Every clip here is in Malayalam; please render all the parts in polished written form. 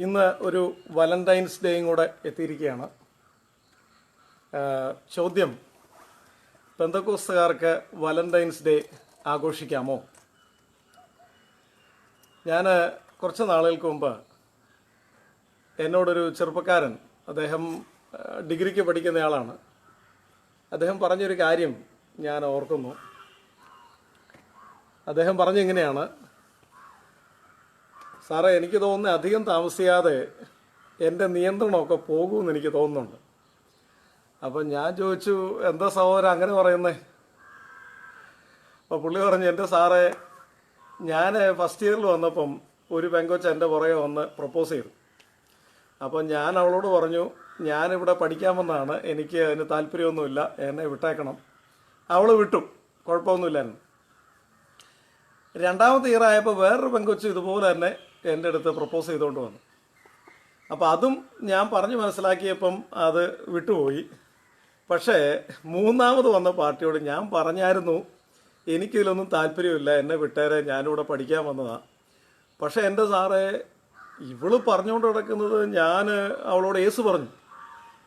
ഇന്ന് ഒരു വാലന്റൈൻസ് ഡേയും കൂടെ എത്തിയിരിക്കുകയാണ്. ചോദ്യം: പെന്തക്കോസ്തുകാർക്ക് വാലന്റൈൻസ് ഡേ ആഘോഷിക്കാമോ? ഞാൻ കുറച്ച് നാളുകൾക്ക് മുമ്പ് എന്നോടൊരു ചെറുപ്പക്കാരൻ, അദ്ദേഹം ഡിഗ്രിക്ക് പഠിക്കുന്നയാളാണ്, അദ്ദേഹം പറഞ്ഞൊരു കാര്യം ഞാൻ ഓർക്കുന്നു. അദ്ദേഹം പറഞ്ഞിങ്ങനെയാണ്: സാറേ, എനിക്ക് തോന്നുന്നത് അധികം താമസിയാതെ എൻ്റെ നിയന്ത്രണമൊക്കെ പോകുമെന്ന് എനിക്ക് തോന്നുന്നുണ്ട്. അപ്പം ഞാൻ ചോദിച്ചു, എന്താ സഹോദരൻ അങ്ങനെ പറയുന്നേ? അപ്പോൾ പുള്ളി പറഞ്ഞു, എൻ്റെ സാറേ, ഞാൻ ഫസ്റ്റ് ഇയറിൽ വന്നപ്പം ഒരു പെങ്കൊച്ച് എൻ്റെ പുറകെ വന്ന് പ്രപ്പോസ് ചെയ്തു. അപ്പം ഞാൻ അവളോട് പറഞ്ഞു, ഞാനിവിടെ പഠിക്കാമെന്നാണ്, എനിക്ക് അതിന് താല്പര്യമൊന്നുമില്ല, എന്നെ വിട്ടേക്കണം. അവൾ വിട്ടു, കുഴപ്പമൊന്നുമില്ലായിരുന്നു. രണ്ടാമത്തെ ഇയർ ആയപ്പോൾ വേറൊരു പെങ്കൊച്ച് ഇതുപോലെ തന്നെ എൻ്റെ അടുത്ത് പ്രപ്പോസ് ചെയ്തുകൊണ്ട് വന്നു. അപ്പോൾ അതും ഞാൻ പറഞ്ഞ് മനസ്സിലാക്കിയപ്പം അത് വിട്ടുപോയി. പക്ഷേ മൂന്നാമത് വന്ന പാർട്ടിയോട് ഞാൻ പറഞ്ഞായിരുന്നു, എനിക്കിതിലൊന്നും താല്പര്യമില്ല, എന്നെ വിട്ടേരെ, ഞാനിവിടെ പഠിക്കാൻ വന്നതാണ്. പക്ഷേ എൻ്റെ സാറേ, ഇവള് പറഞ്ഞുകൊണ്ട് കിടക്കുന്നത് ഞാൻ അവളോട് ഏസ് പറഞ്ഞു.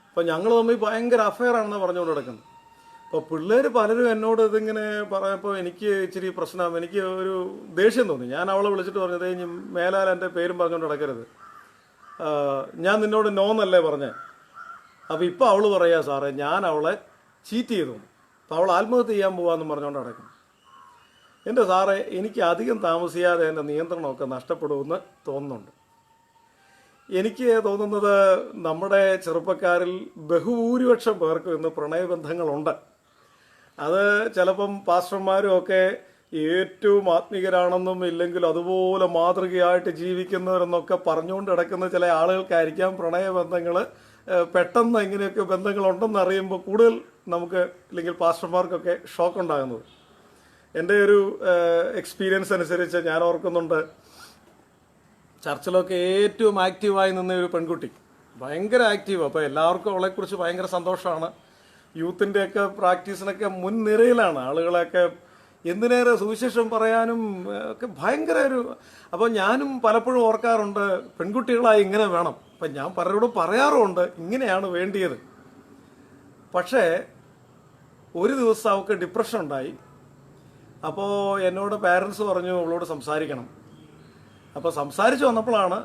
അപ്പോൾ ഞങ്ങൾ തമ്മിൽ ഭയങ്കര അഫെയറാണെന്നാണ് പറഞ്ഞുകൊണ്ട് കിടക്കുന്നത്. അപ്പോൾ പിള്ളേർ പലരും എന്നോട് ഇതിങ്ങനെ പറഞ്ഞപ്പോൾ എനിക്ക് ഇച്ചിരി പ്രശ്നം, എനിക്ക് ഒരു ദേഷ്യം തോന്നി. ഞാൻ അവളെ വിളിച്ചിട്ട് പറഞ്ഞത്, ഇനി മേലാൽ എൻ്റെ പേരും പറഞ്ഞുകൊണ്ട് നടക്കരുത്, ഞാൻ നിന്നോട് നോന്നല്ലേ പറഞ്ഞേ. അപ്പോൾ ഇപ്പോൾ അവൾ പറയാ, സാറേ, ഞാൻ അവളെ ചീറ്റ് ചെയ്തു, അപ്പോൾ അവൾ ആത്മഹത്യ ചെയ്യാൻ പോകാമെന്ന് പറഞ്ഞുകൊണ്ട് നടക്കുന്നു. എൻ്റെ സാറേ, എനിക്ക് അധികം താമസിയാതെ എൻ്റെ നിയന്ത്രണമൊക്കെ നഷ്ടപ്പെടുമെന്ന് തോന്നുന്നുണ്ട്. എനിക്ക് തോന്നുന്നത് നമ്മുടെ ചെറുപ്പക്കാരിൽ ബഹുഭൂരിപക്ഷം പേർക്കും ഇന്ന് പ്രണയബന്ധങ്ങളുണ്ട്. അത് ചിലപ്പം പാസ്റ്റർമാരും ഒക്കെ ഏറ്റവും ആത്മീകരാണെന്നും ഇല്ലെങ്കിൽ അതുപോലെ മാതൃകയായിട്ട് ജീവിക്കുന്നവരെന്നൊക്കെ പറഞ്ഞുകൊണ്ട് കിടക്കുന്ന ചില ആളുകൾക്കായിരിക്കാം പ്രണയബന്ധങ്ങൾ പെട്ടെന്ന് ഇങ്ങനെയൊക്കെ ബന്ധങ്ങളുണ്ടെന്ന് അറിയുമ്പോൾ കൂടുതൽ നമുക്ക് ഇല്ലെങ്കിൽ പാസ്റ്റർമാർക്കൊക്കെ ഷോക്ക് ഉണ്ടാകുന്നത്. എൻ്റെ ഒരു എക്സ്പീരിയൻസ് അനുസരിച്ച് ഞാൻ ഓർക്കുന്നുണ്ട്, ചർച്ചിലൊക്കെ ഏറ്റവും ആക്റ്റീവായി നിന്ന ഒരു പെൺകുട്ടി, ഭയങ്കര ആക്റ്റീവ്. അപ്പോൾ എല്ലാവർക്കും അവളെക്കുറിച്ച് ഭയങ്കര സന്തോഷമാണ്. യൂത്തിൻ്റെയൊക്കെ പ്രാക്ടീസിനൊക്കെ മുൻനിരയിലാണ്. ആളുകളെയൊക്കെ എന്തിനേറെ സുവിശേഷം പറയാനും ഒക്കെ ഭയങ്കര ഒരു. അപ്പോൾ ഞാനും പലപ്പോഴും ഓർക്കാറുണ്ട്, പെൺകുട്ടികളായി ഇങ്ങനെ വേണം. അപ്പം ഞാൻ പലരോടും പറയാറുമുണ്ട്, ഇങ്ങനെയാണ് വേണ്ടിയത്. പക്ഷേ ഒരു ദിവസം അവൾക്ക് ഡിപ്രഷൻ ഉണ്ടായി. അപ്പോൾ എന്നോട് പാരൻസ് പറഞ്ഞു അവളോട് സംസാരിക്കണം. അപ്പോൾ സംസാരിച്ച് വന്നപ്പോഴാണ്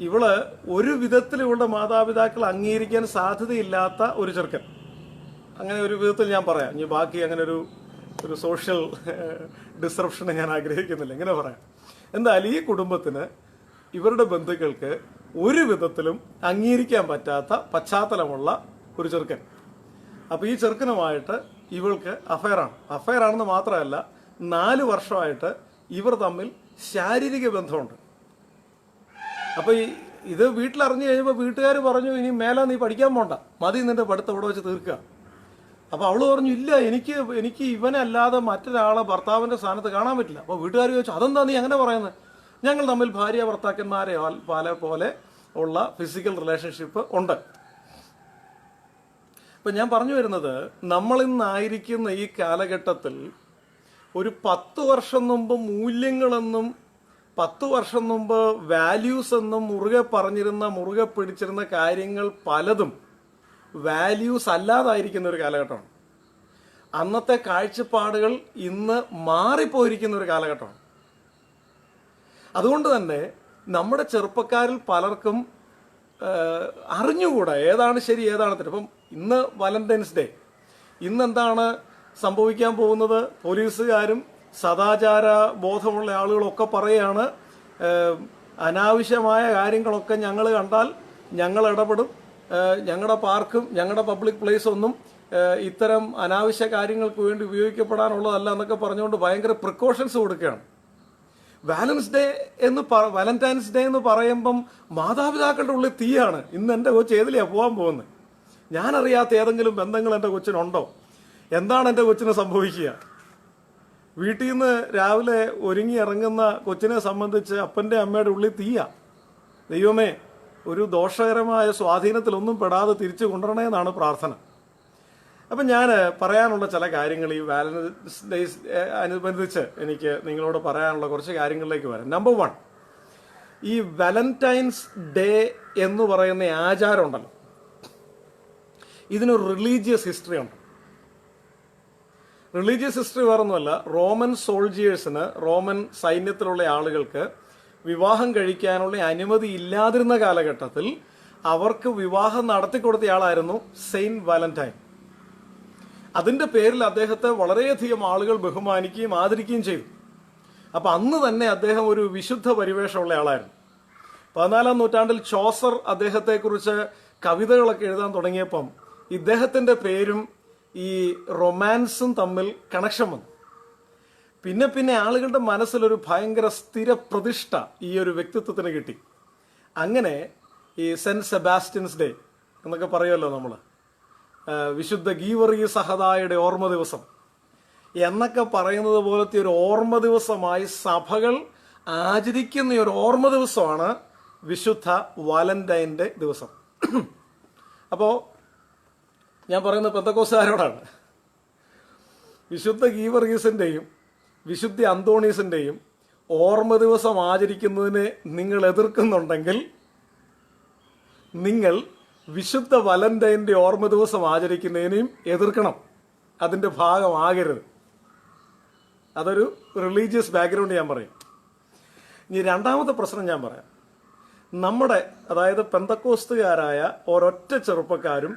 ഇവള് ഒരു വിധത്തിൽ ഇവളുടെ മാതാപിതാക്കൾ അംഗീകരിക്കാൻ സാധ്യതയില്ലാത്ത ഒരു ചെറുക്കൻ, അങ്ങനെ ഒരു വിധത്തിൽ ഞാൻ പറയാം, ഇനി ബാക്കി അങ്ങനെ ഒരു സോഷ്യൽ ഡിസ്റപ്ഷന് ഞാൻ ആഗ്രഹിക്കുന്നില്ല, ഇങ്ങനെ പറയാം. എന്തായാലും ഈ കുടുംബത്തിന്, ഇവരുടെ ബന്ധുക്കൾക്ക് ഒരു വിധത്തിലും അംഗീകരിക്കാൻ പറ്റാത്ത പശ്ചാത്തലമുള്ള ഒരു ചെറുക്കൻ. അപ്പോൾ ഈ ചെറുക്കനുമായിട്ട് ഇവൾക്ക് അഫയറാണെന്ന് മാത്രമല്ല, 4 വർഷമായിട്ട് ഇവർ തമ്മിൽ ശാരീരിക ബന്ധമുണ്ട്. അപ്പോൾ ഇത് വീട്ടിലറിഞ്ഞു കഴിയുമ്പോൾ വീട്ടുകാർ പറഞ്ഞു, ഇനി മേലെ നീ പഠിക്കാൻ പോണ്ട, മതി, നിന്റെ പഠിത്തം ഇവിടെ വെച്ച് തീർക്കുക. അപ്പോൾ അവൾ പറഞ്ഞു, ഇല്ല, എനിക്ക് ഇവനല്ലാതെ മറ്റൊരാളെ ഭർത്താവിൻ്റെ സ്ഥാനത്ത് കാണാൻ പറ്റില്ല. അപ്പോൾ വീട്ടുകാർ ചോദിച്ചു, അതെന്താ നീ അങ്ങനെ പറയുന്നത്? ഞങ്ങൾ തമ്മിൽ ഭാര്യ ഭർത്താക്കന്മാരെ പോലെ ഉള്ള ഫിസിക്കൽ റിലേഷൻഷിപ്പ് ഉണ്ട്. ഇപ്പം ഞാൻ പറഞ്ഞു വരുന്നത്, നമ്മളിന്നായിരിക്കുന്ന ഈ കാലഘട്ടത്തിൽ ഒരു 10 വർഷം മുമ്പ് മൂല്യങ്ങളെന്നും 10 വർഷം മുമ്പ് വാല്യൂസ് എന്നും മുറുകെ പിടിച്ചിരുന്ന കാര്യങ്ങൾ പലതും വാല്യൂസ് അല്ലാതായിരിക്കുന്ന ഒരു കാലഘട്ടമാണ്. അന്നത്തെ കാഴ്ചപ്പാടുകൾ ഇന്ന് മാറിപ്പോയിരിക്കുന്ന ഒരു കാലഘട്ടമാണ്. അതുകൊണ്ട് തന്നെ നമ്മുടെ ചെറുപ്പക്കാരിൽ പലർക്കും അറിഞ്ഞുകൂടാ ഏതാണ് ശരി, ഏതാണ് തെറ്റ്. ഇപ്പം ഇന്ന് വാലന്റൈൻസ് ഡേ, ഇന്നെന്താണ് സംഭവിക്കാൻ പോകുന്നത്? പോലീസുകാരും സദാചാര ബോധമുള്ള ആളുകളൊക്കെ പറയുകയാണ്, അനാവശ്യമായ കാര്യങ്ങളൊക്കെ ഞങ്ങൾ കണ്ടാൽ ഞങ്ങൾ ഇടപെടും, ഞങ്ങളുടെ പാർക്കും ഞങ്ങളുടെ പബ്ലിക് പ്ലേസും ഒന്നും ഇത്തരം അനാവശ്യ കാര്യങ്ങൾക്ക് വേണ്ടി ഉപയോഗിക്കപ്പെടാനുള്ളതല്ല എന്നൊക്കെ പറഞ്ഞുകൊണ്ട് ഭയങ്കര പ്രിക്കോഷൻസ് കൊടുക്കുകയാണ്. വാലന്റൈൻസ് ഡേ എന്ന് പറയുമ്പം മാതാപിതാക്കളുടെ ഉള്ളിൽ തീയാണ്. ഇന്ന് എൻ്റെ കൊച്ച് ഏതിലെയാണ് പോകാൻ പോകുന്നത്? ഞാനറിയാത്ത ഏതെങ്കിലും ബന്ധങ്ങൾ എൻ്റെ കൊച്ചിനുണ്ടോ? എന്താണ് എൻ്റെ കൊച്ചിന് സംഭവിക്കുക? വീട്ടിൽ നിന്ന് രാവിലെ ഒരുങ്ങി ഇറങ്ങുന്ന കൊച്ചിനെ സംബന്ധിച്ച് അപ്പൻ്റെ അമ്മയുടെ ഉള്ളിൽ തീയാ. ദൈവമേ, ഒരു ദോഷകരമായ സ്വാധീനത്തിലൊന്നും പെടാതെ തിരിച്ചു കൊണ്ടുവരണമെന്നാണ് പ്രാർത്ഥന. അപ്പം ഞാൻ പറയാനുള്ള ചില കാര്യങ്ങൾ ഈ വാലന്റൈൻസ് ഡേ അനുബന്ധിച്ച് എനിക്ക് നിങ്ങളോട് പറയാനുള്ള കുറച്ച് കാര്യങ്ങളിലേക്ക് വരാം. നമ്പർ 1, ഈ വാലന്റൈൻസ് ഡേ എന്ന് പറയുന്ന ആചാരം ഉണ്ടല്ലോ, ഇതിനൊരു റിലീജിയസ് ഹിസ്റ്ററി ഉണ്ട്. റിലീജിയസ് ഹിസ്റ്ററി വേറൊന്നുമല്ല, റോമൻ സോൾജിയേഴ്സിന്, റോമൻ സൈന്യത്തിലുള്ള ആളുകൾക്ക് വിവാഹം കഴിക്കാനുള്ള അനുമതി ഇല്ലാതിരുന്ന കാലഘട്ടത്തിൽ അവർക്ക് വിവാഹം നടത്തിക്കൊടുത്തയാളായിരുന്നു സെയിന്റ് വാലന്റൈൻ. അതിന്റെ പേരിൽ അദ്ദേഹത്തെ വളരെയധികം ആളുകൾ ബഹുമാനിക്കുകയും ആദരിക്കുകയും ചെയ്തു. അപ്പൊ അന്ന് തന്നെ അദ്ദേഹം ഒരു വിശുദ്ധ പരിവേഷമുള്ള ആളായിരുന്നു. 14-ാം നൂറ്റാണ്ടിൽ ചോസർ അദ്ദേഹത്തെക്കുറിച്ച് കവിതകളൊക്കെ എഴുതാൻ തുടങ്ങിയപ്പം ഇദ്ദേഹത്തിന്റെ പേരും ഈ റൊമാൻസും തമ്മിൽ കണക്ഷൻ വന്നു. പിന്നെ പിന്നെ ആളുകളുടെ മനസ്സിലൊരു ഭയങ്കര സ്ഥിര പ്രതിഷ്ഠ ഈ ഒരു വ്യക്തിത്വത്തിന് കിട്ടി. അങ്ങനെ ഈ സെന്റ് സെബാസ്റ്റ്യൻസ് ഡേ എന്നൊക്കെ പറയുമല്ലോ നമ്മൾ, വിശുദ്ധ ഗീവറീസ് സഹദായുടെ ഓർമ്മ ദിവസം എന്നൊക്കെ പറയുന്നത് പോലത്തെ ഒരു ഓർമ്മ ദിവസമായി സഭകൾ ആചരിക്കുന്ന ഒരു ഓർമ്മ ദിവസമാണ് വിശുദ്ധ വാലന്റൈൻ്റെ ദിവസം. അപ്പോൾ ഞാൻ പറയുന്നത് പെന്തക്കോസ്തുകാരോടാണ്. വിശുദ്ധ ഗീവർഗീസിന്റെയും വിശുദ്ധ അന്തോണീസിന്റെയും ഓർമ്മ ദിവസം ആചരിക്കുന്നതിനെ നിങ്ങൾ എതിർക്കുന്നുണ്ടെങ്കിൽ നിങ്ങൾ വിശുദ്ധ വാലന്റൈൻ്റെ ഓർമ്മ ദിവസം ആചരിക്കുന്നതിനെയും എതിർക്കണം. അതിന്റെ ഭാഗമാകരുത്. അതൊരു റിലീജിയസ് ബാക്ക്ഗ്രൗണ്ട് ഞാൻ പറയും. ഇനി രണ്ടാമത്തെ പ്രശ്നം ഞാൻ പറയാം. നമ്മുടെ, അതായത് പെന്തക്കോസ്തുകാരായ ഒരൊറ്റ ചെറുപ്പക്കാരും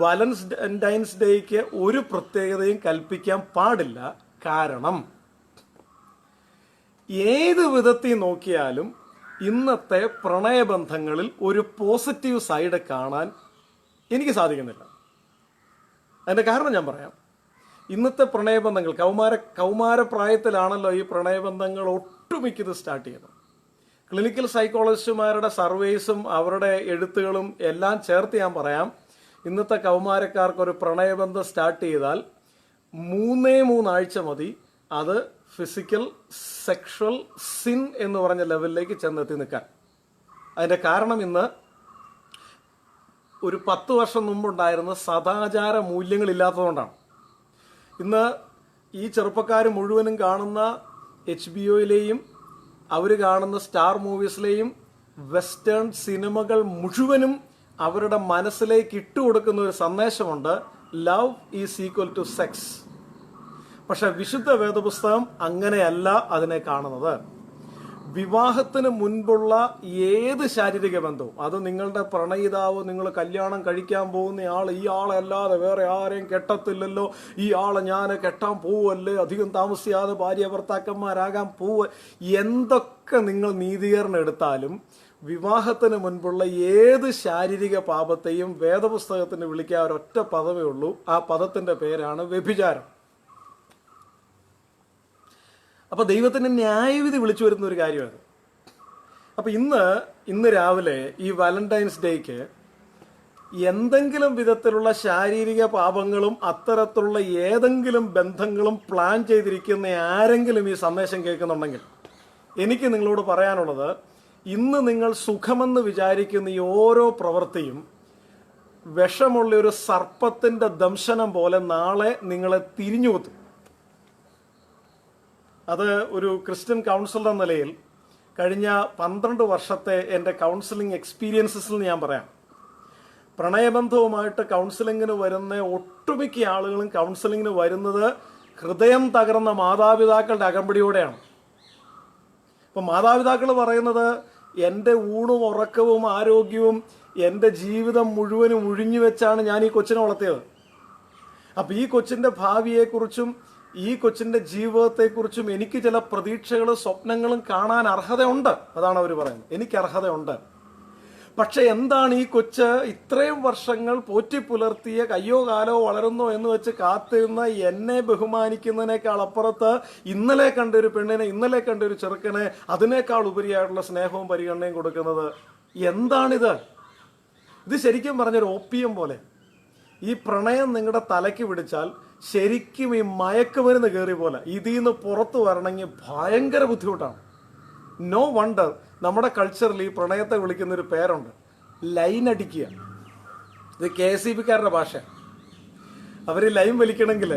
വാലന്റൈൻസ് ഡേക്ക് ഒരു പ്രത്യേകതയും കൽപ്പിക്കാൻ പാടില്ല. കാരണം ഏത് വിധത്തിൽ നോക്കിയാലും ഇന്നത്തെ പ്രണയബന്ധങ്ങളിൽ ഒരു പോസിറ്റീവ് സൈഡ് കാണാൻ എനിക്ക് സാധിക്കുന്നില്ല. അതിന്റെ കാരണം ഞാൻ പറയാം. ഇന്നത്തെ പ്രണയബന്ധങ്ങൾ കൗമാരപ്രായത്തിലാണല്ലോ ഈ പ്രണയബന്ധങ്ങൾ ഒട്ടുമിക്കത് സ്റ്റാർട്ട് ചെയ്തത്. ക്ലിനിക്കൽ സൈക്കോളജിസ്റ്റുമാരുടെ സർവേസും അവരുടെ എഴുത്തുകളും എല്ലാം ചേർത്ത് ഞാൻ പറയാം, ഇന്നത്തെ കൗമാരക്കാർക്ക് ഒരു പ്രണയബന്ധം സ്റ്റാർട്ട് ചെയ്താൽ 3 ആഴ്ച മതി അത് ഫിസിക്കൽ സെക്ഷൽ സിൻ എന്ന് പറഞ്ഞ ലെവലിലേക്ക് ചെന്നെത്തി നിൽക്കാൻ. അതിന്റെ കാരണം ഇന്ന് ഒരു 10 വർഷം മുമ്പുണ്ടായിരുന്ന സദാചാര മൂല്യങ്ങളില്ലാത്തതുകൊണ്ടാണ്. ഇന്ന് ഈ ചെറുപ്പക്കാർ മുഴുവനും കാണുന്ന HBO-യിലെയും അവർ കാണുന്ന സ്റ്റാർ മൂവീസിലെയും വെസ്റ്റേൺ സിനിമകൾ മുഴുവനും അവരുടെ മനസ്സിലേക്ക് ഇട്ടുകൊടുക്കുന്ന ഒരു സന്ദേശമുണ്ട്, love is equal to sex. പക്ഷെ വിശുദ്ധ വേദപുസ്തകം അങ്ങനെയല്ല അതിനെ കാണുന്നത്. വിവാഹത്തിന് മുൻപുള്ള ഏത് ശാരീരിക ബന്ധവും, അത് നിങ്ങളുടെ പ്രണയിതാവ്, നിങ്ങൾ കല്യാണം കഴിക്കാൻ പോകുന്ന ആൾ ഈ ആളല്ലാതെ വേറെ ആരെയും കെട്ടത്തില്ലല്ലോ, ഈ ആളെ ഞാൻ കെട്ടാൻ പോവല്ലേ, അധികം താമസിയാതെ ഭാര്യ ഭർത്താക്കന്മാരാകാൻ എന്തൊക്കെ നിങ്ങൾ നീതീകരണം എടുത്താലും വിവാഹത്തിന് മുൻപുള്ള ഏത് ശാരീരിക പാപത്തെയും വേദപുസ്തകത്തിന് വിളിക്കാൻ ഒരൊറ്റ പദമേ ഉള്ളൂ. ആ പദത്തിന്റെ പേരാണ് വ്യഭിചാരം. അപ്പൊ ദൈവത്തിന്റെ ന്യായവിധി വിളിച്ചു വരുന്ന ഒരു കാര്യമാണ്. അപ്പൊ ഇന്ന് രാവിലെ ഈ വാലന്റൈൻസ് ഡേക്ക് എന്തെങ്കിലും വിധത്തിലുള്ള ശാരീരിക പാപങ്ങളും അത്തരത്തിലുള്ള ഏതെങ്കിലും ബന്ധങ്ങളും പ്ലാൻ ചെയ്തിരിക്കുന്ന ആരെങ്കിലും ഈ സന്ദേശം കേൾക്കുന്നുണ്ടെങ്കിൽ എനിക്ക് നിങ്ങളോട് പറയാനുള്ളത്, ഇന്ന് നിങ്ങൾ സുഖമെന്ന് വിചാരിക്കുന്ന ഈ ഓരോ പ്രവൃത്തിയും വിഷമുള്ള ഒരു സർപ്പത്തിന്റെ ദംശനം പോലെ നാളെ നിങ്ങളെ തിരിഞ്ഞുകൊത്തും. അത് ഒരു ക്രിസ്ത്യൻ കൗൺസിലർ എന്ന നിലയിൽ കഴിഞ്ഞ 12 വർഷത്തെ എൻ്റെ കൗൺസിലിംഗ് എക്സ്പീരിയൻസസിൽ ഞാൻ പറയാം. പ്രണയബന്ധവുമായിട്ട് കൗൺസിലിങ്ങിന് വരുന്ന ഒട്ടുമിക്ക ആളുകളും കൗൺസിലിങ്ങിന് വരുന്നത് ഹൃദയം തകർന്ന മാതാപിതാക്കളുടെ അകമ്പടിയോടെയാണ്. അപ്പം മാതാപിതാക്കൾ പറയുന്നത്, എൻ്റെ ഊണും ഉറക്കവും ആരോഗ്യവും എൻ്റെ ജീവിതം മുഴുവനും ഒഴിഞ്ഞു വെച്ചാണ് ഞാൻ ഈ കൊച്ചിനെ വളർത്തിയത്. അപ്പം ഈ കൊച്ചിൻ്റെ ഭാവിയെക്കുറിച്ചും ഈ കൊച്ചിന്റെ ജീവിതത്തെക്കുറിച്ചും എനിക്ക് ചില പ്രതീക്ഷകളും സ്വപ്നങ്ങളും കാണാൻ അർഹതയുണ്ട്. അതാണ് അവർ പറയുന്നത്, എനിക്ക് അർഹതയുണ്ട്. പക്ഷെ എന്താണ് ഈ കൊച്ച് ഇത്രയും വർഷങ്ങൾ പോറ്റി പുലർത്തിയ കയ്യോ കാലോ വളരുന്നോ എന്ന് വെച്ച് കാത്തിരുന്ന എന്നെ ബഹുമാനിക്കുന്നതിനേക്കാൾ അപ്പുറത്ത് ഇന്നലെ കണ്ടൊരു പെണ്ണിനെ, ഇന്നലെ കണ്ടൊരു ചെറുക്കനെ അതിനേക്കാൾ ഉപരിയായിട്ടുള്ള സ്നേഹവും പരിഗണനയും കൊടുക്കുന്നത് എന്താണിത്? ഇത് ശരിക്കും പറഞ്ഞൊരു ഓപ്പിയം പോലെ. ഈ പ്രണയം നിങ്ങളുടെ തലയ്ക്ക് പിടിച്ചാൽ ശരിക്കും ഈ മയക്കുമരുന്ന് കയറിയ പോലെ ഇതിൽ നിന്ന് പുറത്തു വരണമെങ്കിൽ ഭയങ്കര ബുദ്ധിമുട്ടാണ്. നോ വണ്ടർ നമ്മുടെ കൾച്ചറിൽ ഈ പ്രണയത്തെ വിളിക്കുന്ന ഒരു പേരുണ്ട്, ലൈൻ അടിക്കുക. ഇത് KSEBക്കാരുടെ ഭാഷ. അവർ ലൈൻ വലിക്കണമെങ്കിൽ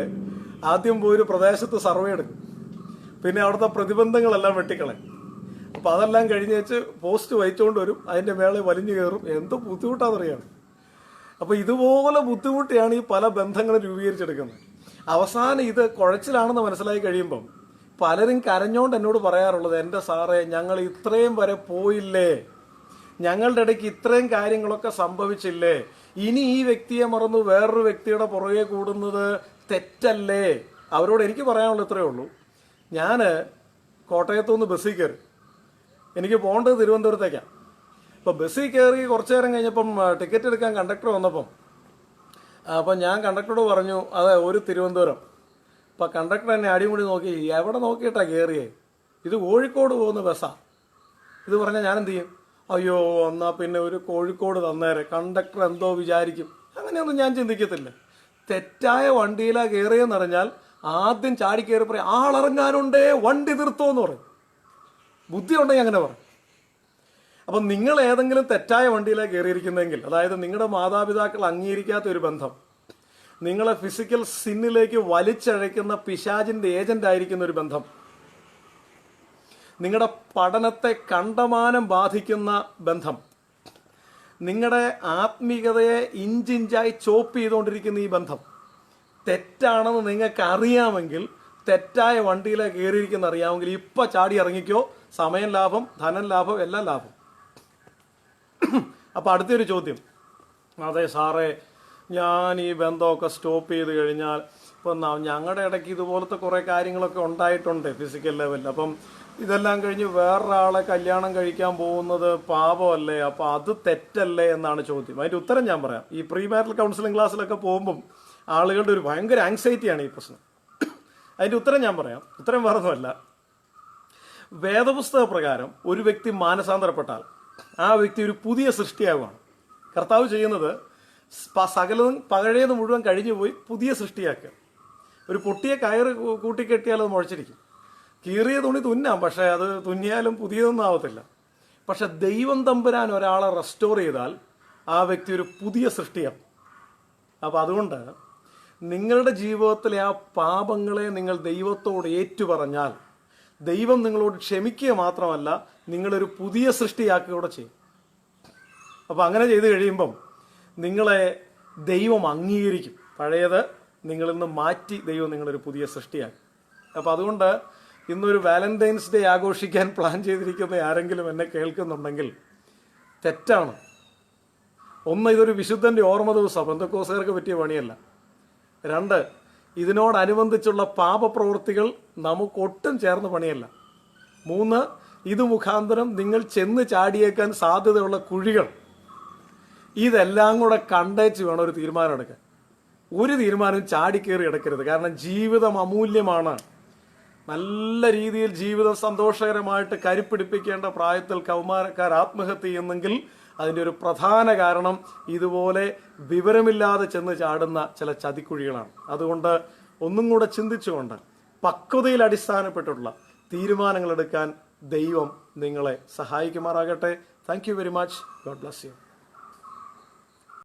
ആദ്യം പോയി ഒരു പ്രദേശത്ത് സർവേ എടുക്കും, പിന്നെ അവിടുത്തെ പ്രതിബന്ധങ്ങളെല്ലാം വെട്ടിക്കളയും. അപ്പം അതെല്ലാം കഴിഞ്ഞ് വെച്ച് പോസ്റ്റ് വഹിച്ചുകൊണ്ട് വരും, അതിൻ്റെ മേളെ വലിഞ്ഞു കയറും. എന്ത് ബുദ്ധിമുട്ടാണെന്നറിയാം. അപ്പോൾ ഇതുപോലെ ബുദ്ധിമുട്ടിയാണ് ഈ പല ബന്ധങ്ങളും രൂപീകരിച്ചെടുക്കുന്നത്. അവസാനം ഇത് കുഴച്ചിലാണെന്ന് മനസ്സിലായി കഴിയുമ്പം പലരും കരഞ്ഞോണ്ട് എന്നോട് പറയാറുള്ളത്, എൻ്റെ സാറേ ഞങ്ങൾ ഇത്രയും വരെ പോയില്ലേ, ഞങ്ങളുടെ ഇടയ്ക്ക് ഇത്രയും കാര്യങ്ങളൊക്കെ സംഭവിച്ചില്ലേ, ഇനി ഈ വ്യക്തിയെ മറന്നു വേറൊരു വ്യക്തിയുടെ പുറകെ കൂടുന്നത് തെറ്റല്ലേ? അവരോട് എനിക്ക് പറയാനുള്ളത് ഇത്രയേ ഉള്ളൂ. ഞാൻ കോട്ടയത്തുനിന്ന് ബസ്സിൽ കയറി, എനിക്ക് പോകേണ്ടത് തിരുവനന്തപുരത്തേക്കാണ്. അപ്പോൾ ബസ്സിൽ കയറി കുറച്ചു നേരം കഴിഞ്ഞപ്പം ടിക്കറ്റ് എടുക്കാൻ കണ്ടക്ടർ വന്നപ്പം അപ്പം ഞാൻ കണ്ടക്ടറോട് പറഞ്ഞു അതെ ഒരു തിരുവനന്തപുരം. അപ്പം കണ്ടക്ടർ എന്നെ അടിമുടി നോക്കി, എവിടെ നോക്കിയിട്ടാണ് കയറിയേ, ഇത് കോഴിക്കോട് പോകുന്ന ബസ്സാണ്. ഇത് പറഞ്ഞാൽ ഞാൻ എന്ത് ചെയ്യും? അയ്യോ എന്നാൽ പിന്നെ ഒരു കോഴിക്കോട് തന്നേരെ, കണ്ടക്ടർ എന്തോ വിചാരിക്കും. അങ്ങനെയൊന്നും ഞാൻ ചിന്തിക്കത്തില്ല. തെറ്റായ വണ്ടിയിലാണ് കയറിയെന്ന് അറിഞ്ഞാൽ ആദ്യം ചാടി കയറി പറയും ആളിറങ്ങാനുണ്ടേ, വണ്ടി നിർത്തോന്ന് പറയും. ബുദ്ധി ഉണ്ടെങ്കിൽ അങ്ങനെ പറയും. അപ്പം നിങ്ങൾ ഏതെങ്കിലും തെറ്റായ വണ്ടിയിലാണ് കയറിയിരിക്കുന്നതെങ്കിൽ, അതായത് നിങ്ങളുടെ മാതാപിതാക്കൾ അംഗീകരിക്കാത്ത ഒരു ബന്ധം, നിങ്ങളെ ഫിസിക്കൽ സിന്നിലേക്ക് വലിച്ചഴയ്ക്കുന്ന പിശാചിന്റെ ഏജന്റ് ആയിരിക്കുന്ന ഒരു ബന്ധം, നിങ്ങളുടെ പഠനത്തെ കണ്ടമാനം ബാധിക്കുന്ന ബന്ധം, നിങ്ങളുടെ ആത്മീയതയെ ഇഞ്ചിഞ്ചായി ചോപ്പ് ചെയ്തുകൊണ്ടിരിക്കുന്ന ഈ ബന്ധം തെറ്റാണെന്ന് നിങ്ങൾക്ക് അറിയാമെങ്കിൽ, തെറ്റായ വണ്ടിയിലാണ് കയറിയിരിക്കുന്ന അറിയാമെങ്കിൽ ഇപ്പം ചാടി ഇറങ്ങിക്കോ. സമയം ലാഭം, ധനം ലാഭം, എല്ലാം ലാഭം. അപ്പം അടുത്തൊരു ചോദ്യം, അതെ സാറേ ഞാൻ ഈ ബന്ധമൊക്കെ സ്റ്റോപ്പ് ചെയ്ത് കഴിഞ്ഞാൽ ഇപ്പം ഞങ്ങളുടെ ഇടയ്ക്ക് ഇതുപോലത്തെ കുറേ കാര്യങ്ങളൊക്കെ ഉണ്ടായിട്ടുണ്ട് ഫിസിക്കൽ ലെവലിൽ, അപ്പം ഇതെല്ലാം കഴിഞ്ഞ് വേറൊരാളെ കല്യാണം കഴിക്കാൻ പോകുന്നത് പാപമല്ലേ, അപ്പം അത് തെറ്റല്ലേ എന്നാണ് ചോദ്യം. അതിൻ്റെ ഉത്തരം ഞാൻ പറയാം. ഈ പ്രീ മാരിറ്റൽ കൗൺസിലിംഗ് ക്ലാസ്സിലൊക്കെ പോകുമ്പം ആളുകളുടെ ഒരു ഭയങ്കര ആങ്സൈറ്റിയാണ് ഈ പ്രശ്നം. അതിൻ്റെ ഉത്തരം ഞാൻ പറയാം. ഉത്തരം വേറൊന്നുമല്ല. വേദപുസ്തക പ്രകാരം ഒരു വ്യക്തി മാനസാന്തരപ്പെട്ടാൽ ആ വ്യക്തി ഒരു പുതിയ സൃഷ്ടിയാവുകയാണ്. കർത്താവ് ചെയ്യുന്നത് സകലതും പഴയത് മുഴുവൻ കഴിഞ്ഞു പോയി പുതിയ സൃഷ്ടിയാക്കുക. ഒരു പൊട്ടിയ കയറ് കൂട്ടിക്കെട്ടിയാൽ അത് മുഴച്ചിരിക്കും. കീറിയ തുണി തുന്നാം, പക്ഷേ അത് തുന്നിയാലും പുതിയതൊന്നും ആവത്തില്ല. പക്ഷെ ദൈവം തമ്പുരാൻ ഒരാളെ റെസ്റ്റോർ ചെയ്താൽ ആ വ്യക്തി ഒരു പുതിയ സൃഷ്ടിയാണ്. അപ്പം അതുകൊണ്ട് നിങ്ങളുടെ ജീവിതത്തിലെ ആ പാപങ്ങളെ നിങ്ങൾ ദൈവത്തോട് ഏറ്റുപറഞ്ഞാൽ ദൈവം നിങ്ങളോട് ക്ഷമിക്കുക മാത്രമല്ല നിങ്ങളൊരു പുതിയ സൃഷ്ടിയാക്കുകയൂടെ ചെയ്യും. അപ്പം അങ്ങനെ ചെയ്തു കഴിയുമ്പം നിങ്ങളെ ദൈവം അംഗീകരിക്കും. പഴയത് നിങ്ങളിൽ നിന്ന് മാറ്റി ദൈവം നിങ്ങളൊരു പുതിയ സൃഷ്ടിയാക്കും. അപ്പം അതുകൊണ്ട് ഇന്നൊരു വാലന്റൈൻസ് ഡേ ആഘോഷിക്കാൻ പ്ലാൻ ചെയ്തിരിക്കുന്ന ആരെങ്കിലും എന്നെ കേൾക്കുന്നുണ്ടെങ്കിൽ തെറ്റാണ്. ഒന്ന്, ഇതൊരു വിശുദ്ധൻ്റെ ഓർമ്മ ദിവസം, പെന്തക്കോസ്തുകാർക്ക് പറ്റിയ പണിയല്ല. രണ്ട്, ഇതിനോടനുബന്ധിച്ചുള്ള പാപപ്രവൃത്തികൾ നമുക്കൊട്ടും ചേർന്ന പണിയല്ല. മൂന്ന്, ഇത് മുഖാന്തരം നിങ്ങൾ ചെന്ന് ചാടിയേക്കാൻ സാധ്യതയുള്ള കുഴികൾ, ഇതെല്ലാം കൂടെ കണ്ടേച്ച് വേണം ഒരു തീരുമാനം എടുക്കാൻ. ഒരു തീരുമാനം ചാടിക്കേറി എടുക്കരുത്. കാരണം ജീവിതം അമൂല്യമാണ്. നല്ല രീതിയിൽ ജീവിതം സന്തോഷകരമായിട്ട് കരുപ്പിടിപ്പിക്കേണ്ട പ്രായത്തിൽ കൗമാരക്കാർ ആത്മഹത്യ ചെയ്യുന്നെങ്കിൽ അതിൻ്റെ ഒരു പ്രധാന കാരണം ഇതുപോലെ വിവരമില്ലാതെ ചെന്ന് ചാടുന്ന ചില ചതിക്കുഴികളാണ്. അതുകൊണ്ട് ഒന്നും കൂടെ ചിന്തിച്ചുകൊണ്ട് പക്വതയിൽ അടിസ്ഥാനപ്പെട്ടുള്ള തീരുമാനങ്ങൾ എടുക്കാൻ ദൈവം നിങ്ങളെ സഹായിക്കുമാറാകട്ടെ. Thank you very much. God bless U.